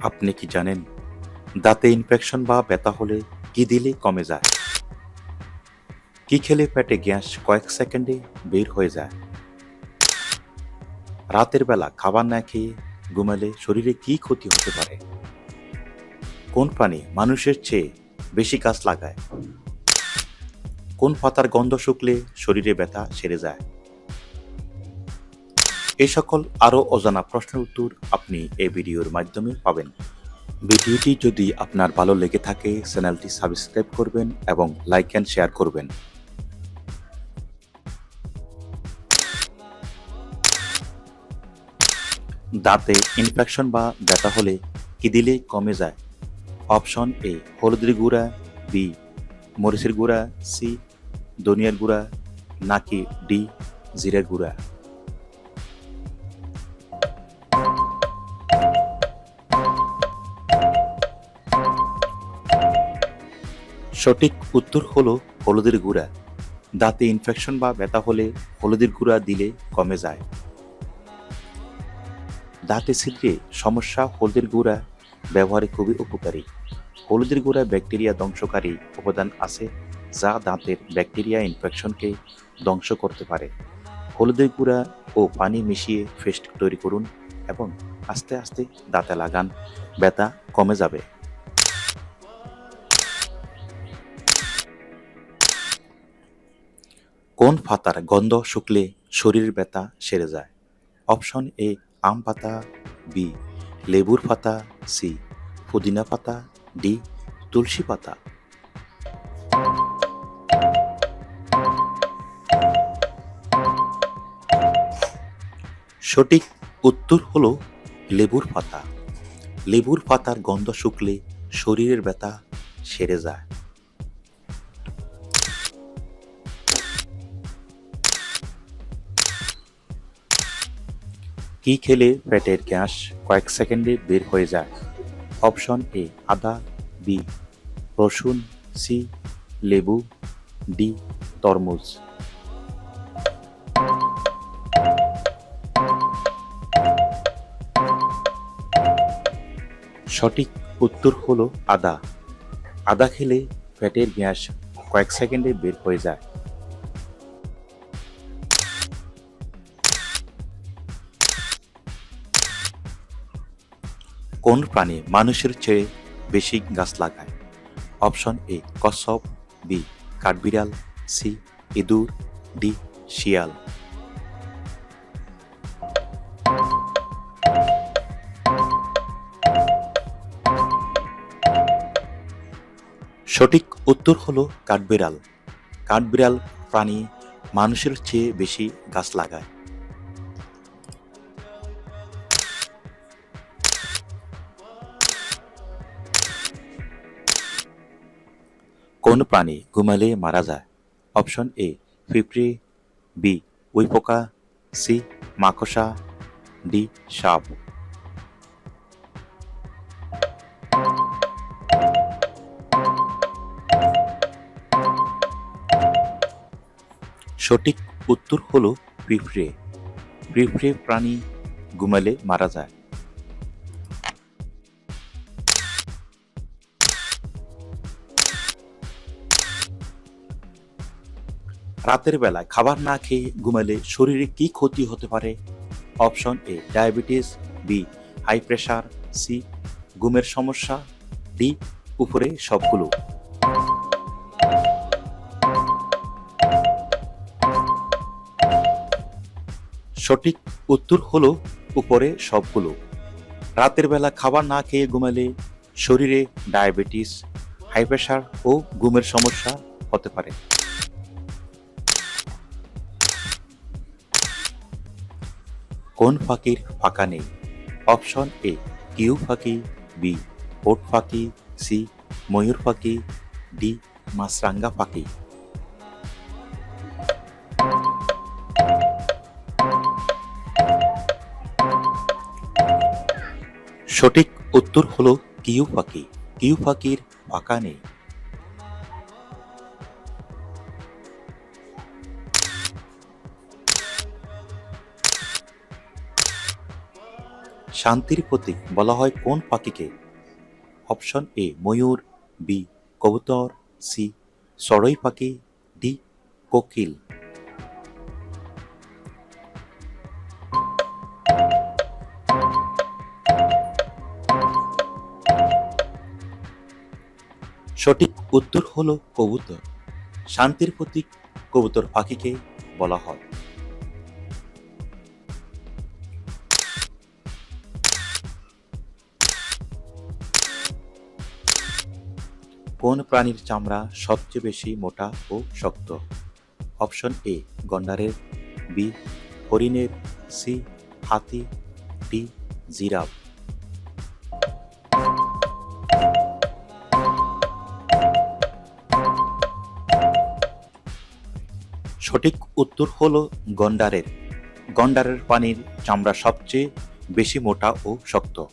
আপনি কি জানেন দাঁতে ইনফেকশন বা ব্যথা হলে কি দিলে কমে যায়? কি খেলে পেটে গ্যাস কয়েক সেকেন্ডে বের হয়ে যায়? রাতের বেলা খাবার না খেয়ে ঘুমালে শরীরে কি ক্ষতি হতে পারে? কোন প্রাণী মানুষের চেয়ে বেশি কাজ লাগায়? কোন পাতার গন্ধ শুকলে শরীরে ব্যথা সেরে যায়? এই সকল আরও অজানা প্রশ্নের উত্তর আপনি এই ভিডিওর মাধ্যমে পাবেন। ভিডিওটি যদি আপনার ভালো লেগে থাকে চ্যানেলটি সাবস্ক্রাইব করবেন এবং লাইক অ্যান্ড শেয়ার করবেন। দাঁতে ইনফেকশন বা ব্যথা হলে কি দিলে কমে যায়? অপশন এ হলুদের গুঁড়া, বি মরিচের গুঁড়া, সি ধনিয়ার গুঁড়া, নাকি ডি জিরের গুঁড়া। সঠিক উত্তর হলো হলুদের গুঁড়া। দাঁতে ইনফেকশন বা ব্যথা হলে হলুদের গুঁড়া দিলে কমে যায়। দাঁতে ছিদ্রে সমস্যা হলুদের গুঁড়া ব্যবহারে খুবই উপকারী। হলুদের গুঁড়া ব্যাকটেরিয়া ধ্বংসকারী উপাদান আছে যা দাঁতের ব্যাকটেরিয়া ইনফেকশনকে ধ্বংস করতে পারে। হলুদের গুঁড়া ও পানি মিশিয়ে পেস্ট তৈরি করুন এবং আস্তে আস্তে দাঁতে লাগান, ব্যথা কমে যাবে। কোন পাতার গন্ধ শুকলে শরীরের ব্যথা সেরে যায়? অপশন এ আম পাতা, বি লেবুর পাতা, সি পুদিনা পাতা, ডি তুলসী পাতা। সঠিক উত্তর হলো লেবুর পাতা। লেবুর পাতার গন্ধ শুকলে শরীরের ব্যথা সেরে যায়। কি খেলে পেটের গ্যাস কয়েক সেকেন্ডে বের হয়ে যায়? অপশন এ আদা, বি রসুন, সি লেবু, ডি তরমুজ। সঠিক উত্তর হলো আদা। আদা খেলে পেটের গ্যাস কয়েক সেকেন্ডে বের হয়ে যায়। কোন প্রাণী মানুষের চেয়ে বেশি গাছ লাগায়? অপশন এ কচ্ছপ, বি কাঠবিড়াল, সি ইঁদুর, ডি শিয়াল। সঠিক উত্তর হলো কাঠবিড়াল। কাঠবিড়াল প্রাণী মানুষের চেয়ে বেশি গাছ লাগায়। কোন প্রাণী ঘুমালে মারা যায়? অপশন এ পিঁপড়ে, বি উইপোকা, সি মাকড়সা, ডি সাপ। সঠিক উত্তর হলো পিঁপড়ে। পিঁপড়ে প্রাণী ঘুমালে মারা যায়। রাতের বেলায় খাবার না খেয়ে ঘুমালে শরীরে কি ক্ষতি হতে পারে? Option A diabetes, B high pressure, C ঘুমের সমস্যা, ডি উপরে সবগুলো। সঠিক উত্তর হলো উপরে সবগুলো। রাতের বেলা খাবার না খেয়ে ঘুমালে শরীরে ডায়াবেটিস, হাই প্রেশার ও ঘুমের সমস্যা হতে পারে। কোন পাখির পাখা নেই? অপশন এ কিউ পাখি, বি ওট পাখি, সি ময়ূর পাখি, ডি মাছরাঙা পাখি। সঠিক উত্তর হলো কিউ পাখি। কিউ পাখির পাখা নেই। শান্তির প্রতীক বলা হয় কোন পাখিকে? অপশন এ ময়ূর, বি কবুতর, সি চড়ুই পাখি, ডি কোকিল। সঠিক উত্তর হলো কবুতর। শান্তির প্রতীক কবুতর পাখিকে বলা হয়। কোন প্রাণীর চামড়া সবচেয়ে বেশি মোটা ও শক্ত? অপশন এ গন্ডারের, বি হরিণের, সি হাতি, ডি জিরাফ। সঠিক উত্তর হলো গন্ডারের। গন্ডারের প্রাণীর চামড়া সবচেয়ে বেশি মোটা ও শক্ত।